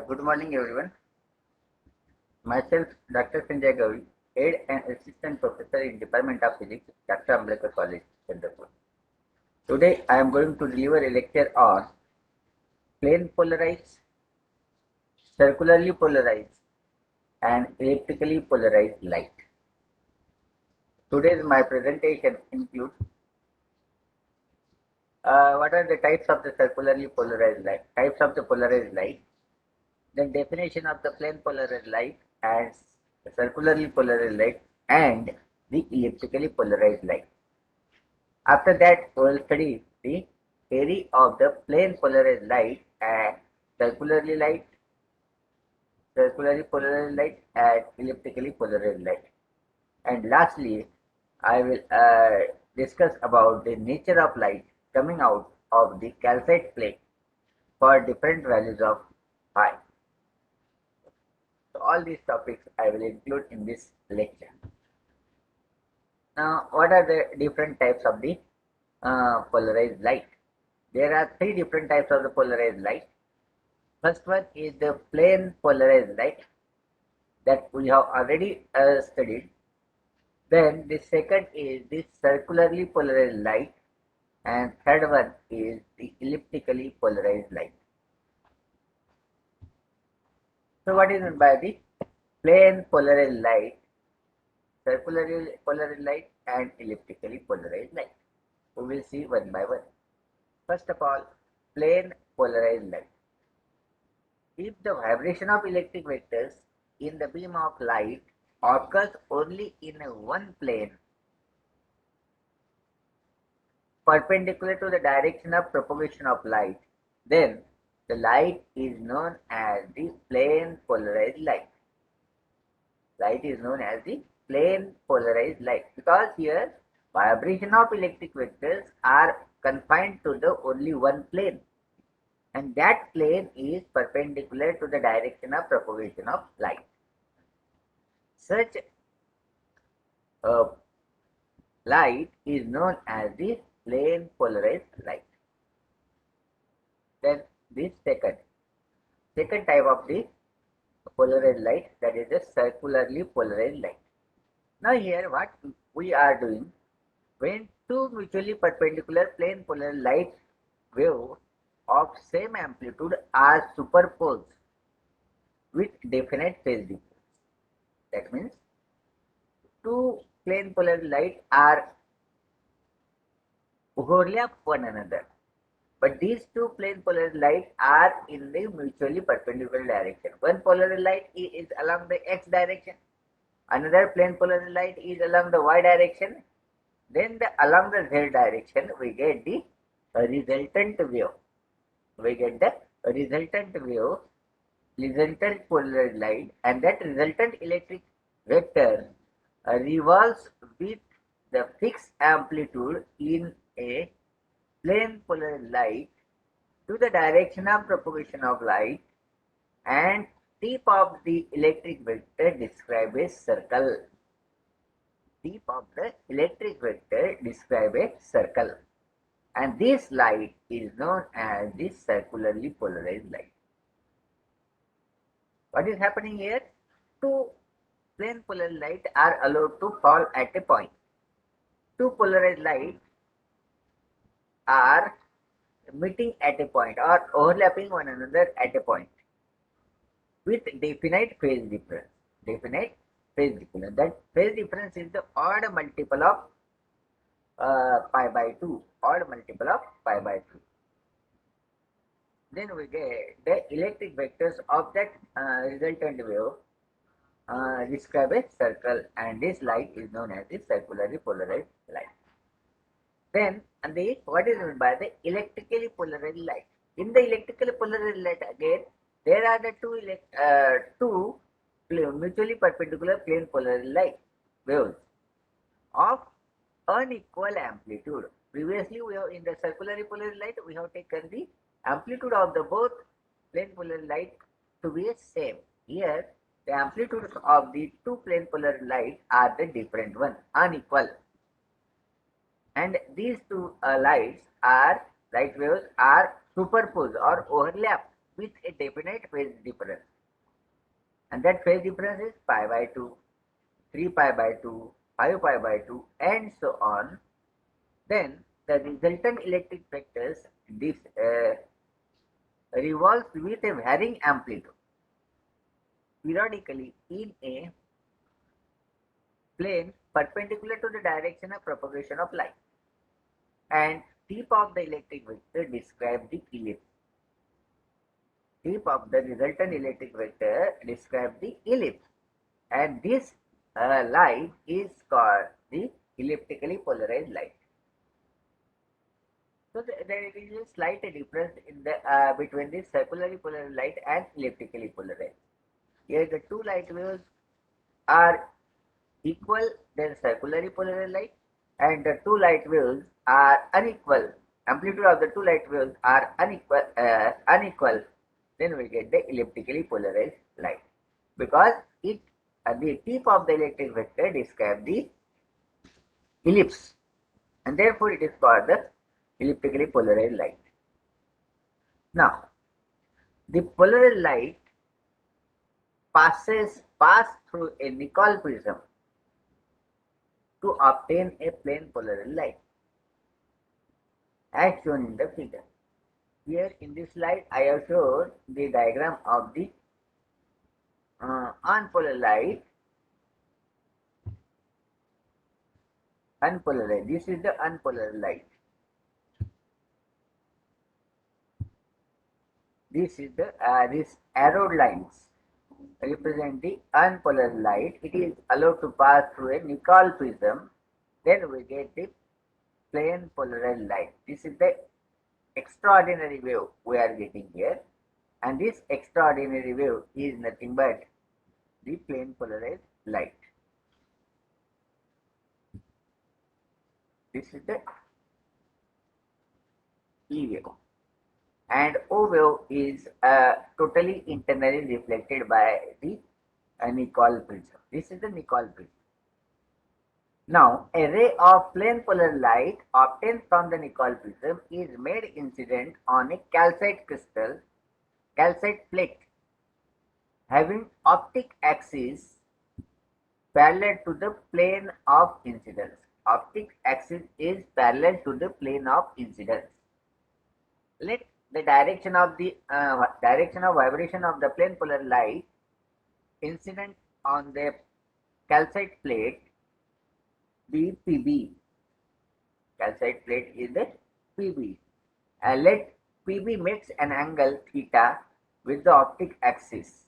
Good morning, everyone. Myself, Dr. Sanjay Gawali, Head and Assistant Professor in Department of Physics, Dr. Ambedkar College, Chandrapur. Today, I am going to deliver a lecture on plane polarized, circularly polarized, and elliptically polarized light. Today's my presentation includes what are the types of the circularly polarized light, types of the polarized light, then definition of the plane polarized light and circularly polarized light and the elliptically polarized light. After that, we will study the theory of the plane polarized light and circularly light, circularly polarized light and elliptically polarized light. And lastly, I will discuss about the nature of light coming out of the calcite plate for different values of phi. So all these topics I will include in this lecture. Now, what are the different types of the polarized light? There are three different types of the polarized light. First one is the plane polarized light that we have already studied. Then the second is the circularly polarized light, and third one is the elliptically polarized light. So what is meant by the plane polarized light, circularly polarized light and elliptically polarized light? We will see one by one. First of all, plane polarized light. If the vibration of electric vectors in the beam of light occurs only in one plane perpendicular to the direction of propagation of light, then the light is known as the plane polarized light. Light is known as the plane polarized light because here vibration of electric vectors are confined to the only one plane, and that plane is perpendicular to the direction of propagation of light. Such light is known as the plane polarized light. Then this second type of the polarized light, that is the circularly polarized light. Now here what we are doing, when two mutually perpendicular plane polarized light waves of same amplitude are superposed with definite phase difference. That means two plane polarized light are overlap one another, but these two plane polarized light are in the mutually perpendicular direction. One polarized light is along the x direction, another plane polarized light is along the y direction. Then along the z direction we get the resultant wave. We get the resultant wave, resultant polarized light, and that resultant electric vector revolves with the fixed amplitude in a plane polarized light to the direction of propagation of light, and tip of the electric vector describe a circle. Tip of the electric vector describe a circle, and this light is known as the circularly polarized light. What is happening here? Two plane polarized light are allowed to fall at a point. Two polarized light are meeting at a point or overlapping one another at a point with definite phase difference. Definite phase difference. That phase difference is the odd multiple of pi by 2. Odd multiple of pi by 2. Then we get the electric vectors of that resultant wave describe a circle, and this light is known as the circularly polarized light. Then what is meant by the electrically polarized light? In the electrically polarized light again, there are the two mutually perpendicular plane polarized light waves of unequal amplitude. Previously, we have in the circularly polarized light we have taken the amplitude of the both plane polarized light to be same. Here, the amplitudes of the two plane polarized light are the different one, unequal. And these two light waves are superposed or overlap with a definite phase difference. And that phase difference is pi by 2, 3 pi by 2, 5 pi by 2, and so on. Then the resultant electric vectors this revolves with a varying amplitude periodically in a plane perpendicular to the direction of propagation of light, and tip of the electric vector describe the ellipse. Tip of the resultant electric vector describe the ellipse, and this light is called the elliptically polarized light. So there is a slight difference in the between the circularly polarized light and elliptically polarized. Here the two light waves are equal than circularly polarized light, and the two light waves are unequal. Amplitude of the two light waves are unequal. Then we get the elliptically polarized light, because it the tip of the electric vector describes the ellipse, and therefore it is called the elliptically polarized light. Now, the polarized light pass through a nickel prism to obtain a plane polarized light, as shown in the figure. Here in this slide, I have shown the diagram of the unpolarized light. Unpolarized. This is the unpolarized light. This is the this arrowed lines represent the unpolarized light. It is allowed to pass through a nickel prism. Then we get the plane polarized light. This is the extraordinary wave we are getting here, and this extraordinary wave is nothing but the plane polarized light. This is the E wave, and O wave is totally internally reflected by the nickel prism. This is the nickel prism. Now, a ray of plane polar light obtained from the nickel prism is made incident on a calcite crystal, calcite plate, having optic axis parallel to the plane of incidence. Optic axis is parallel to the plane of incidence. Let the direction of vibration of the plane polar light incident on the calcite plate be PB. Calcite plate is the PB. Let PB makes an angle theta with the optic axis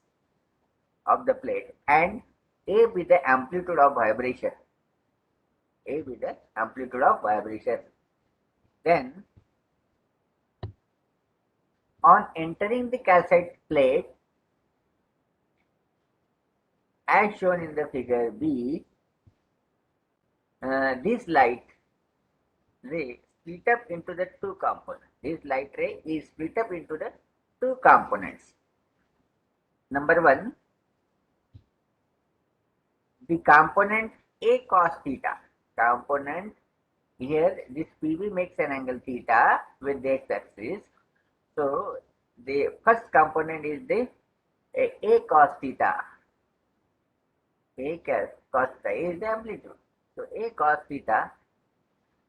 of the plate, and A be the amplitude of vibration. A be the amplitude of vibration. Then, on entering the calcite plate, as shown in the figure B, this light ray split up into the two components. This light ray is split up into the two components. Number one, the component A cos theta. Component here, this PB makes an angle theta with the x-axis. So the first component is the A cos theta. A cos theta is the amplitude. So A cos theta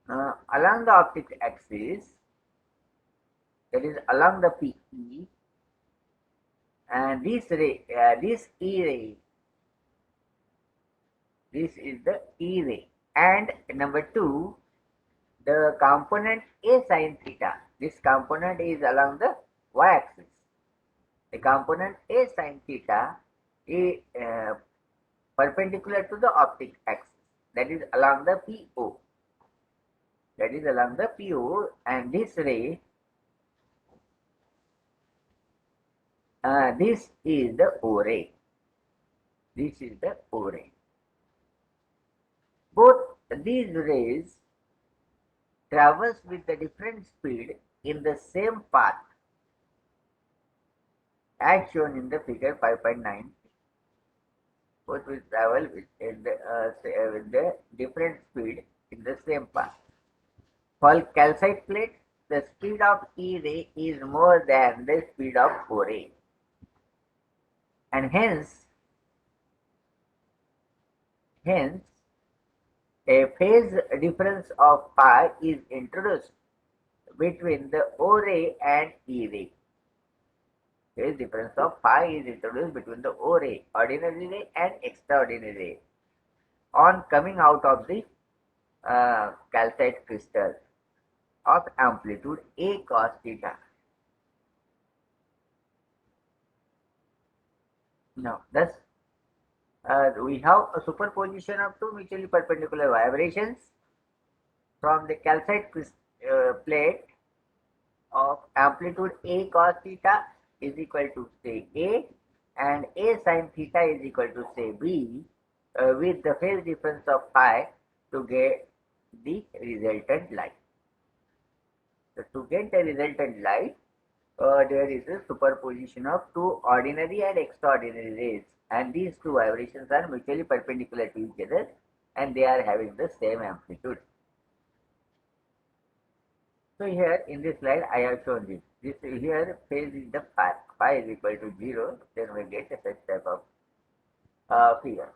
along the optic axis, that is along the PE, and this ray, this E ray, this is the E ray. And number two, the component A sin theta. This component is along the y-axis. The component A sin theta is perpendicular to the optic axis. That is along the PO. That is along the PO, and this ray, this is the O ray. This is the O ray. Both these rays travels with a different speed in the same path, as shown in the figure 5.9. Both will travel with the different speed in the same path. For calcite plate, the speed of E ray is more than the speed of O ray, and hence a phase difference of pi is introduced between the O ray and E ray. Phase difference of pi is introduced between the O ray, ordinary ray, and extraordinary ray on coming out of the calcite crystal of amplitude A cos theta. Now, thus we have a superposition of two mutually perpendicular vibrations from the calcite plate of amplitude A cos theta is equal to say A, and A sin theta is equal to say B, with the phase difference of pi to get the resultant light. So to get the resultant light, there is a superposition of two ordinary and extraordinary rays, and these two vibrations are mutually perpendicular to each other, and they are having the same amplitude. So here in this slide I have shown this. This here phase is the pi is equal to 0, then we get a such type of figure.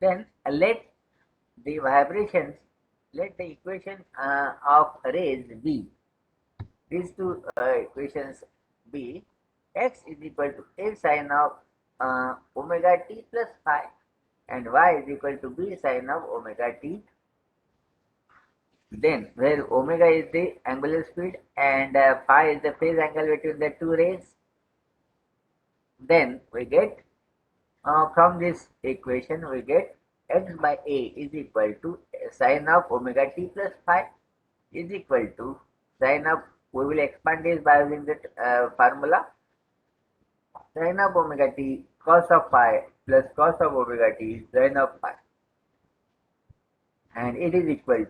Then let the vibrations, let the equation of rays be, these two equations be x is equal to a sine of omega t plus phi, and y is equal to b sine of omega t. Then where omega is the angular speed and phi is the phase angle between the two rays, then we get from this equation we get x by a is equal to sine of omega t plus phi is equal to sine of, we will expand this by using the formula, sine of omega t cos of phi plus cos of omega t sine of phi, and it is equal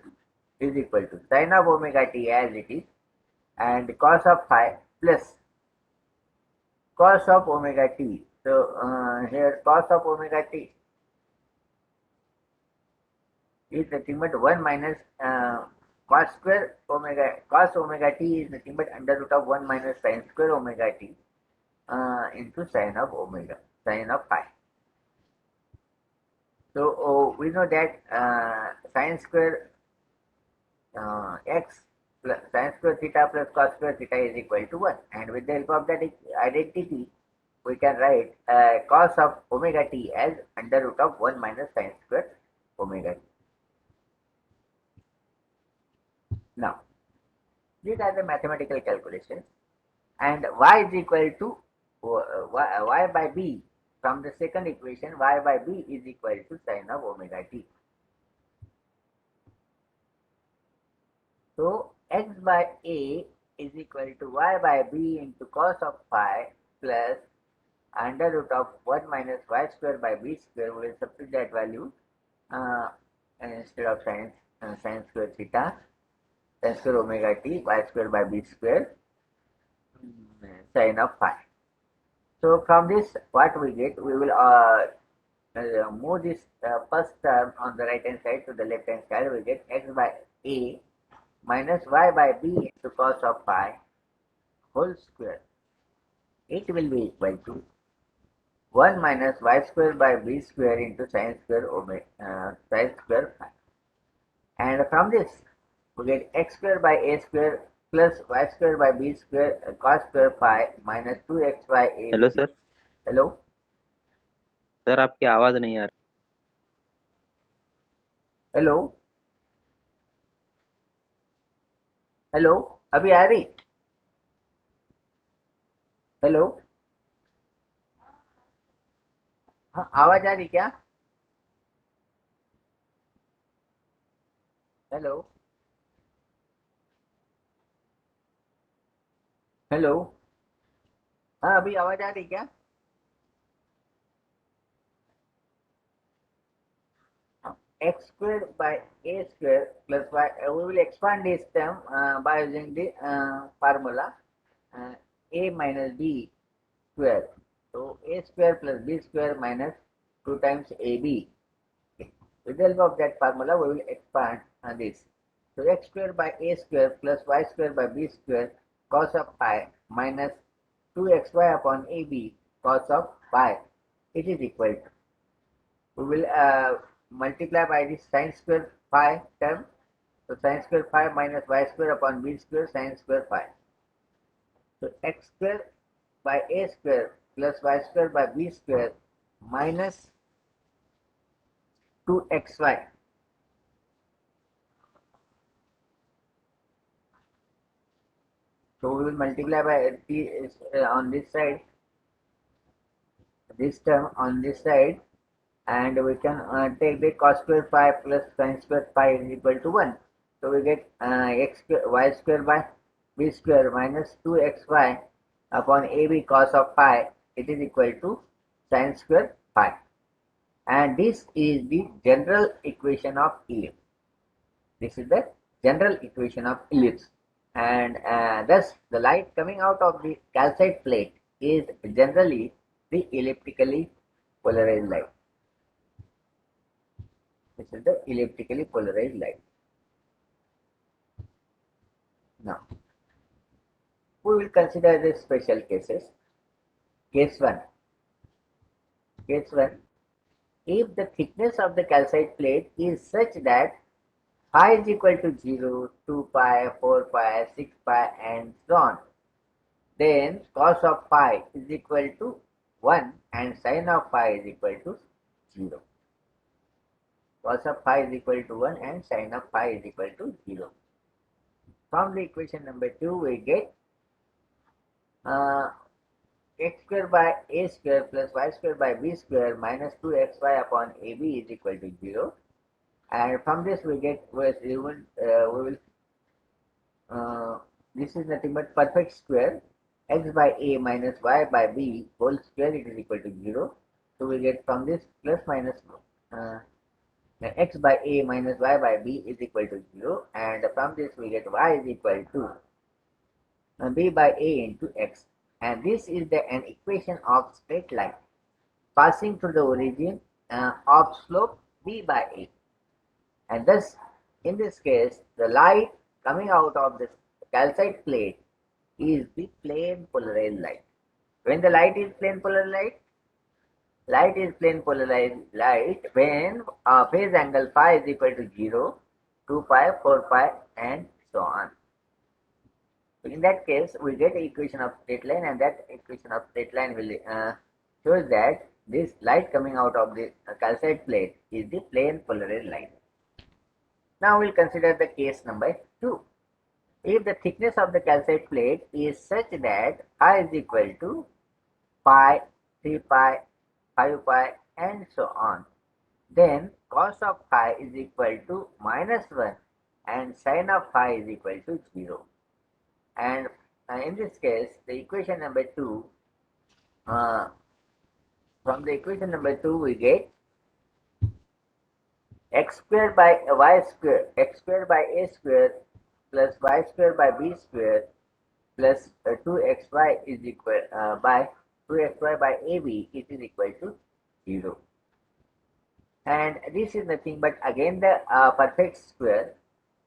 to sine of omega t as it is, and cos of phi plus cos of omega t. So here cos of omega t is nothing but 1 minus cos square omega, cos omega t is nothing but under root of 1 minus sin square omega t into sine of omega, sine of phi. So we know that sine square x plus sine square theta plus cos square theta is equal to 1, and with the help of that identity we can write cos of omega t as under root of 1 minus sine square omega t. Now, these are the mathematical calculations, and y is equal to y by b. From the second equation, y by b is equal to sine of omega t. So x by a is equal to y by b into cos of phi plus under root of 1 minus y square by b square. We will substitute that value instead of sine square theta, sine square omega t, y square by b square, sine of phi. So from this what we get, we will move this first term on the right hand side to the left hand side. We get x by a minus y by b into cos of phi whole square. It will be equal to 1 minus y square by b square into sine square omega sine square phi. And from this we get x square by a square plus y square by b square cos square phi minus 2x by a. Hello sir. Hello sir आपकी आवाज नहीं आ रही। Hello hello अभी आ रही? Hello, हाँ आवाज आ रही क्या? हेलो हेलो, हाँ अभी आवाज आ रही क्या? X square by a square plus y, we will expand this term by using the formula a minus b square. So a square plus b square minus 2 times ab. With the help of that formula we will expand this. So x square by a square plus y square by b square cos of phi minus 2xy upon ab cos of phi, it is equal to, we will multiply by this sin square phi term. So sin square phi minus y square upon b square sin square phi. So x square by a square plus y square by b square minus 2xy. So we will multiply by t on this side, this term on this side, and we can take the cos square phi plus sin square phi is equal to 1. So we get x square, y square by b square minus 2xy upon ab cos of phi, it is equal to sin square phi. And this is the general equation of ellipse. This is the general equation of ellipse. And thus the light coming out of the calcite plate is generally the elliptically polarized light. This is the elliptically polarized light. Now, we will consider the special cases. Case 1. Case 1. If the thickness of the calcite plate is such that phi is equal to 0, 2 pi, 4 pi, 6 pi and so on, then cos of phi is equal to 1 and sin of phi is equal to 0. Cos of phi is equal to 1 and sin of phi is equal to 0. From the equation number 2, we get x square by a square plus y square by b square minus 2xy upon ab is equal to 0. And from this we get, this is nothing but perfect square, x by a minus y by b whole square, it is equal to 0. So we get from this plus minus x by a minus y by b is equal to 0, and from this we get y is equal to b by a into x, and this is an equation of straight line passing through the origin of slope b by a. And thus, in this case, the light coming out of the calcite plate is the plane polarized light. When the light is plane polarized light, light is plane polarized light when phase angle phi is equal to 0, 2 pi, 4 pi and so on. So in that case, we get the equation of straight line, and that equation of straight line will shows that this light coming out of the calcite plate is the plane polarized light. Now we'll consider the case number 2. If the thickness of the calcite plate is such that phi is equal to pi, 3 pi, 5 pi and so on, then cos of phi is equal to minus 1 and sin of phi is equal to 0. And in this case, the equation number 2, from the equation number 2 we get x square by y square, x square by a square plus y square by b square plus 2xy is equal by 2xy by ab, it is equal to 0. And this is nothing but again the perfect square.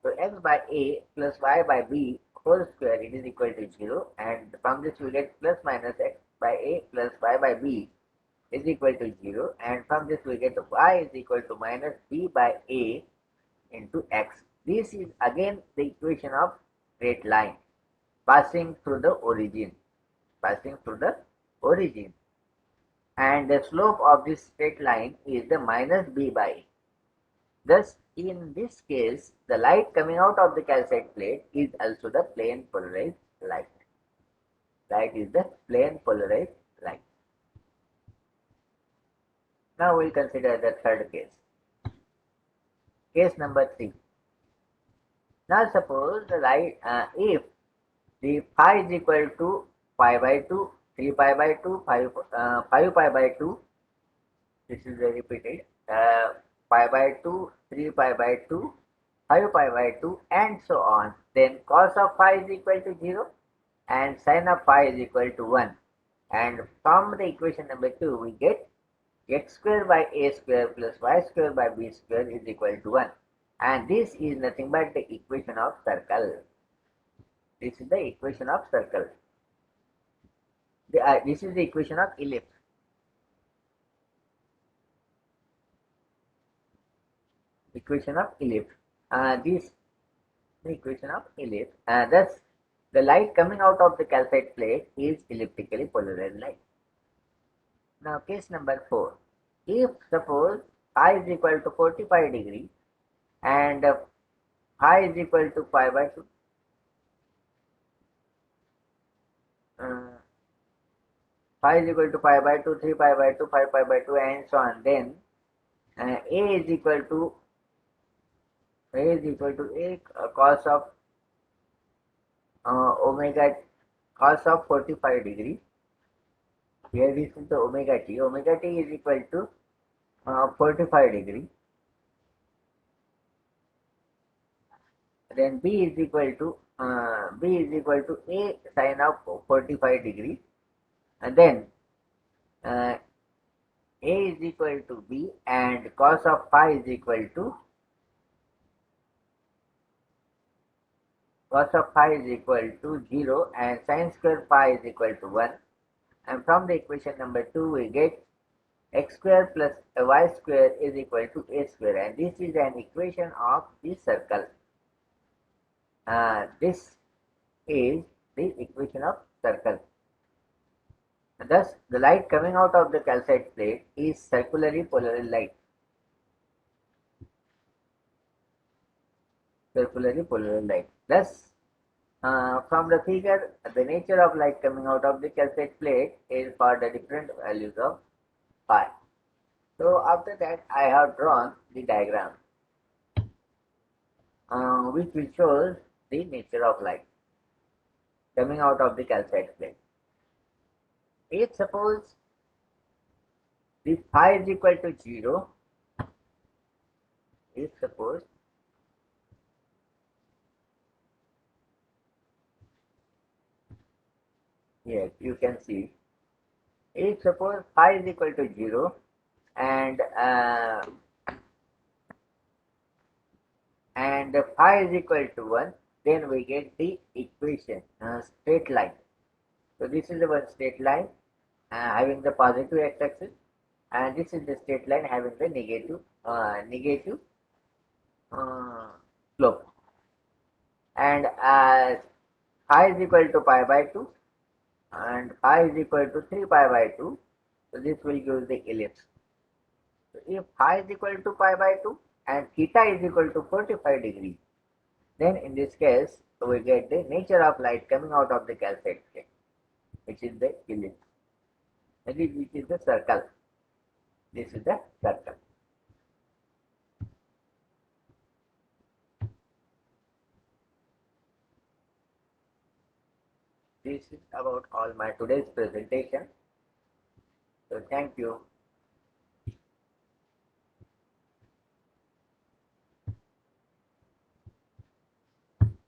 So x by a plus y by b whole square, it is equal to 0, and from this we get plus minus x by a plus y by b is equal to 0, and from this we get y is equal to minus b by a into x. This is again the equation of straight line passing through the origin, and the slope of this straight line is the minus b by a. Thus, in this case, the light coming out of the calcite plate is also the plane polarized light. Light is the plane polarized light. Now we'll consider the third case. Case number 3. Now suppose the light, if the phi is equal to pi by 2, 3 pi by 2, 5 pi by 2, this is repeated, pi by 2, 3 pi by 2, 5 pi by 2 and so on, then cos of phi is equal to 0 and sin of phi is equal to 1. And from the equation number 2 we get x square by a square plus y square by b square is equal to 1. And this is nothing but the equation of circle. This is the equation of circle. This is the equation of ellipse. Equation of ellipse. This the equation of ellipse. Thus, the light coming out of the calcite plate is elliptically polarized light. Now, case number 4. If suppose I is equal to 45 degree and phi is equal to pi by 2, phi is equal to pi by 2, 3 pi by 2, 5 pi by 2, and so on, then a is equal to cos of omega, cos of 45 degree. Here this is the omega t. Omega t is equal to 45 degree. Then b is equal to a sine of 45 degree, and then a is equal to b, and cos of phi is equal to 0, and sine square phi is equal to 1. And from the equation number 2 we get x square plus y square is equal to a square, and this is an equation of the circle. This is the equation of circle. Thus, the light coming out of the calcite plate is circularly polarized light. Circularly polarized light. Thus, from the figure, the nature of light coming out of the calcite plate is for the different values of pi. So, after that, I have drawn the diagram which will show the nature of light coming out of the calcite plate. If suppose the phi is equal to 0, if suppose yes, you can see, if suppose phi is equal to 0 and phi is equal to 1, then we get the equation straight line. So this is the one straight line having the positive x-axis, and this is the straight line having the negative slope. And phi is equal to pi by 2 and phi is equal to 3 pi by 2. So this will give the ellipse. So if phi is equal to pi by 2 and theta is equal to 45 degrees, then in this case we get the nature of light coming out of the calcite plate, which is the ellipse, which is the circle. This is the circle. This is about all my today's presentation. So thank you.